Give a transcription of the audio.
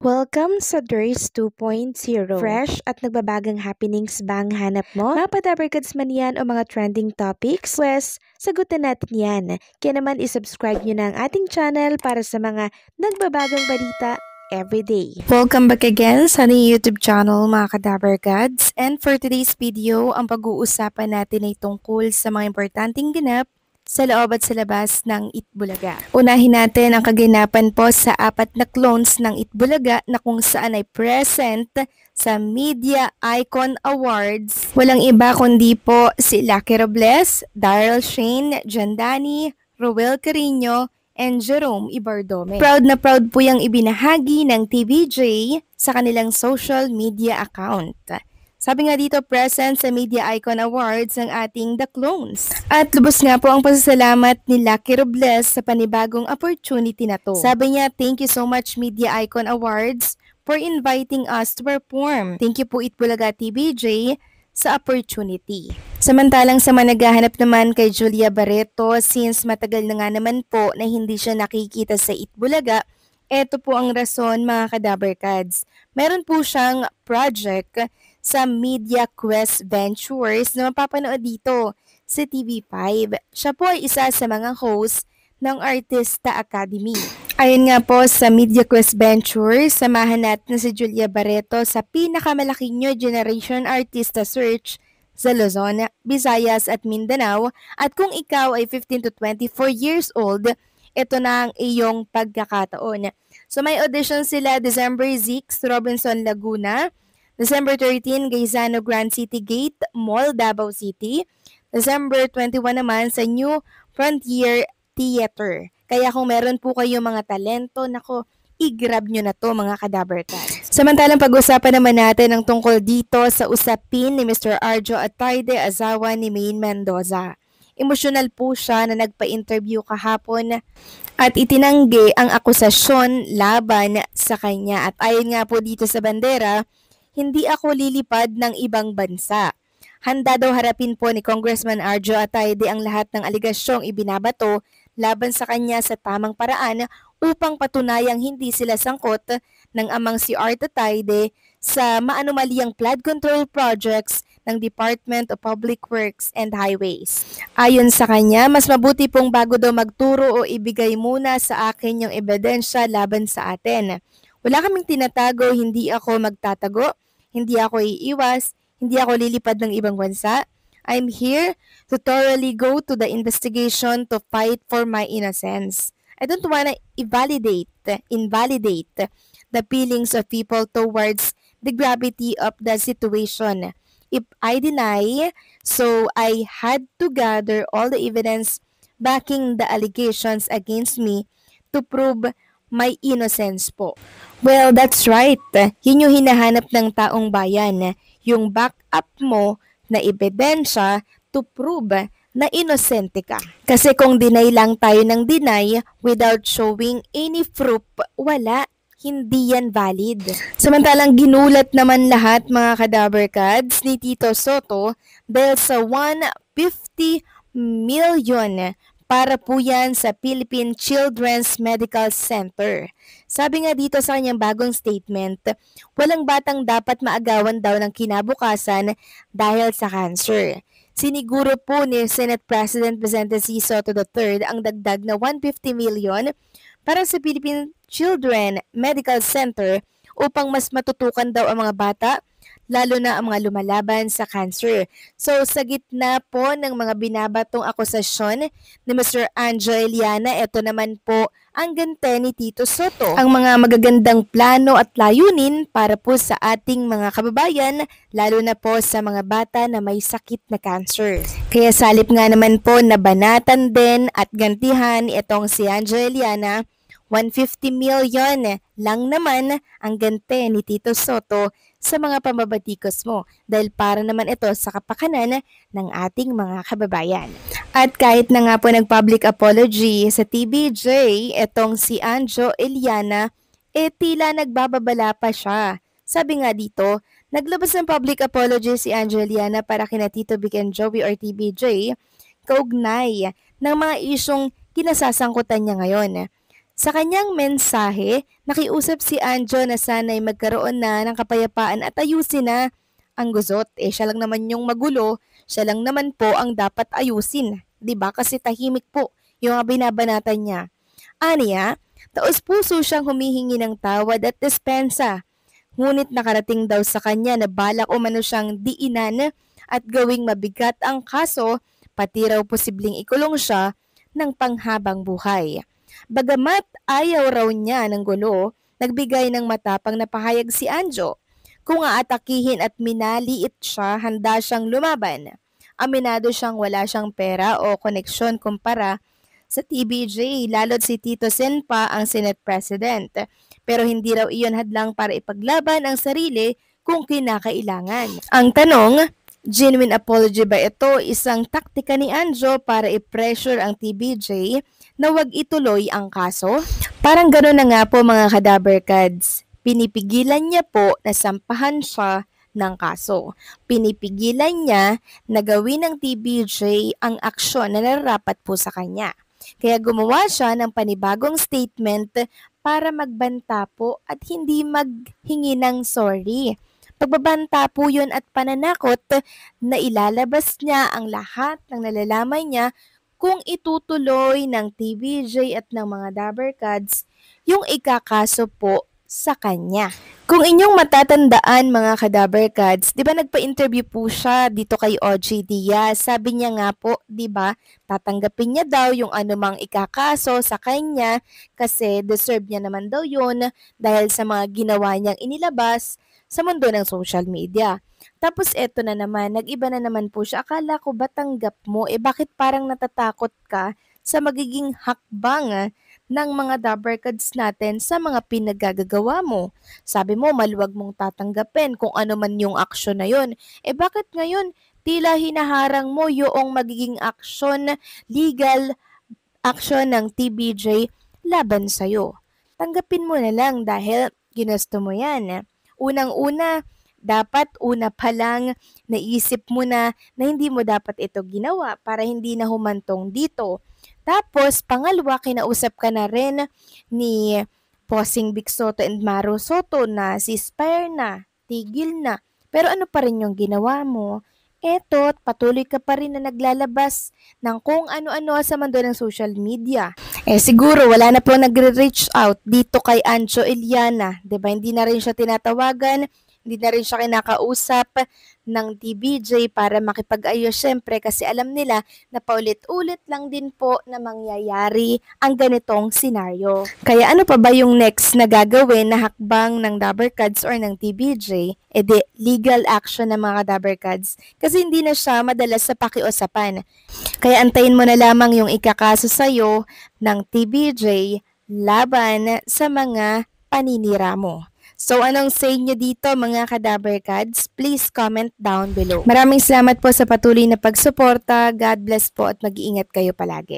Welcome sa DRS 2.0. Fresh at nagbabagang happenings ba ang hanap mo? Mga padabarkads man yan o mga trending topics? Pues, sagutan natin yan. Kaya naman isubscribe nyo na ang ating channel para sa mga nagbabagang balita everyday. Welcome back again sa ating YouTube channel mga kadabarkads. And for today's video, ang pag-uusapan natin ay tungkol sa mga importanteng ganap sa loob at sa labas ng Itbulaga. Unahin natin ang kaganapan po sa 4 na clones ng Itbulaga na kung saan ay present sa Media Icon Awards. Walang iba kundi po si Lucky Robles, Daryl Shane, Jandani, Roel Carino, and Jerome Ibardome. Proud na proud po yung ibinahagi ng TVJ sa kanilang social media account. Sabi nga dito, present sa Media Icon Awards ng ating The Clones. At lubos nga po ang pasasalamat ni Lucky Robles sa panibagong opportunity na to. Sabi niya, thank you so much Media Icon Awards for inviting us to perform. Thank you po Itbulaga TVJ sa opportunity. Samantalang sa managahanap naman kay Julia Barreto, since matagal na nga naman po na hindi siya nakikita sa Itbulaga, eto po ang rason mga kadabarkads. Meron po siyang project sa Media Quest Ventures na mapapanood dito sa TV5. Siya po ay isa sa mga host ng Artista Academy. Ayon nga po sa Media Quest Ventures, samahan natin si Julia Barreto sa pinakamalaking new generation artista search sa Luzon, Visayas at Mindanao. At kung ikaw ay 15 to 24 years old, ito na ang iyong pagkakataon. So may audition sila December 6, Robinson, Laguna. December 13, Gaisano Grand City Gate, Mall, Davao City. December 21 naman sa New Frontier Theater. Kaya kung meron po kayo mga talento, nako, i-grab nyo na to mga kadabarkads. Samantalang pag-usapan naman natin ang tungkol dito sa usapin ni Mr. Arjo Atayde, asawa ni Maine Mendoza. Emosyonal po siya na nagpa-interview kahapon at itinanggi ang akusasyon laban sa kanya. At ayon nga po dito sa bandera, hindi ako lilipad ng ibang bansa. Handa daw harapin po ni Congressman Arjo Atayde ang lahat ng aligasyong ibinabato laban sa kanya sa tamang paraan upang patunayang hindi sila sangkot ng amang si Art Atayde sa maanumalyang flood control projects ng Department of Public Works and Highways. Ayon sa kanya, mas mabuti pong bago daw magturo o ibigay muna sa akin yung ebidensya laban sa atin. Wala kaming tinatago, hindi ako magtatago, hindi ako iiwas, hindi ako lilipad ng ibang bansa. I'm here to thoroughly go to the investigation to fight for my innocence. I don't wanna invalidate the feelings of people towards the gravity of the situation. If I deny, so I had to gather all the evidence backing the allegations against me to prove my innocence po. Well, that's right. Yun yung hinahanap ng taong bayan. Yung backup mo na ebidensya to prove na inosente ka. Kasi kung deny lang tayo ng deny without showing any proof, wala. Hindi yan valid. Samantalang ginulat naman lahat mga kadabarkads ni Tito Sotto dahil sa 150 million para po yan sa Philippine Children's Medical Center. Sabi nga dito sa kanyang bagong statement, walang batang dapat maagawan daw ng kinabukasan dahil sa cancer. Siniguro po ni Senate President Vicente C. Sotto III ang dagdag na 150 million para sa Philippine Children Medical Center upang mas matutukan daw ang mga bata, lalo na ang mga lumalaban sa cancer. So sa gitna po ng mga binabatong akusasyon ni Mr. Anjo Eliana, ito naman po ang gante ni Tito Sotto. Ang mga magagandang plano at layunin para po sa ating mga kababayan, lalo na po sa mga bata na may sakit na cancer. Kaya salip nga naman po na banatan din at gantihan itong si Anjo Eliana, 150 million lang naman ang gante ni Tito Sotto sa mga pambabatikos mo dahil para naman ito sa kapakanan ng ating mga kababayan. At kahit na nga po nag-public apology sa TVJ, itong si Anjo Eliana, tila nagbababala pa siya. Sabi nga dito, naglabas ng public apology si Anjo Eliana para kina Tito Vic and Joey or TVJ, kaugnay ng mga isyong kinasasangkutan niya ngayon. Sa kanyang mensahe, nakiusap si Anjo na sana'y magkaroon na ng kapayapaan at ayusin na ang gusot. Siya lang naman yung magulo, siya lang naman po ang dapat ayusin. 'Di ba? Kasi tahimik po yung binabanatan niya. Aniya, taos-puso siyang humihingi ng tawad at dispensa. Ngunit nakarating daw sa kanya na balak umano siyang diinan at gawing mabigat ang kaso, pati raw posibleng ikulong siya ng panghabang buhay. Bagamat ayaw raw niya ng gulo, nagbigay ng matapang na pahayag si Anjo. Kung aatakihin at minaliit siya, handa siyang lumaban. Aminado siyang wala siyang pera o koneksyon kumpara sa TBJ, lalo't si Tito Sen pa ang Senate President. Pero hindi raw iyon hadlang para ipaglaban ang sarili kung kinakailangan. Ang tanong, genuine apology ba ito isang taktika ni Anjo para i-pressure ang TBJ na wag ituloy ang kaso? Parang gano'n na nga po mga kadaberkads. Pinipigilan niya po na sampahan siya ng kaso. Pinipigilan niya na gawin ng TBJ ang aksyon na nararapat po sa kanya. Kaya gumawa siya ng panibagong statement para magbanta po at hindi maghingi ng sorry. Pagbabanta po yun at pananakot na ilalabas niya ang lahat ng nalalaman niya kung itutuloy ng TBJ at ng mga Dabarkads yung ikakaso po sa kanya. Kung inyong matatandaan mga Kadabarkads, di ba nagpa-interview po siya dito kay OG Diaz? Sabi niya nga po, di ba, tatanggapin niya daw yung anumang ikakaso sa kanya kasi deserve niya naman daw yun dahil sa mga ginawa niyang inilabas sa mundo ng social media. Tapos eto na naman, nag-iba na naman po siya. Akala ko ba tanggap mo? Bakit parang natatakot ka sa magiging hakbang ng mga Dabarkads natin sa mga pinagagagawa mo? Sabi mo, maluwag mong tatanggapin kung ano man yung aksyon na yun. Bakit ngayon tila hinaharang mo yung magiging aksyon, legal aksyon ng TBJ laban sa'yo? Tanggapin mo na lang dahil ginusto mo yan. Unang-una, dapat una pa lang naisip mo na hindi mo dapat ito ginawa para hindi na humantong dito. Tapos, pangalawa, kinausap ka na rin ni Posing Vic Soto and Maro Soto na ceasefire na, tigil na. Pero ano pa rin yung ginawa mo? Eto, patuloy ka pa rin na naglalabas ng kung ano-ano sa mundo ng social media. Siguro wala na po nagre-reach out dito kay Anjo Eliana. Diba? Hindi na rin siya tinatawagan, hindi na rin siya kinakausap ng TBJ para makipag-ayos syempre kasi alam nila na paulit-ulit lang din po na mangyayari ang ganitong senaryo. Kaya ano pa ba yung next na gagawin na hakbang ng Dabarkads or ng TBJ? Legal action ng mga Dabarkads kasi hindi na siya madalas sa pakiusapan. Kaya antayin mo na lamang yung ikakaso sa'yo ng TBJ laban sa mga paninira mo. So anong say nyo dito mga Kadabarkads? Please comment down below. Maraming salamat po sa patuloy na pagsuporta. God bless po at mag-iingat kayo palagi.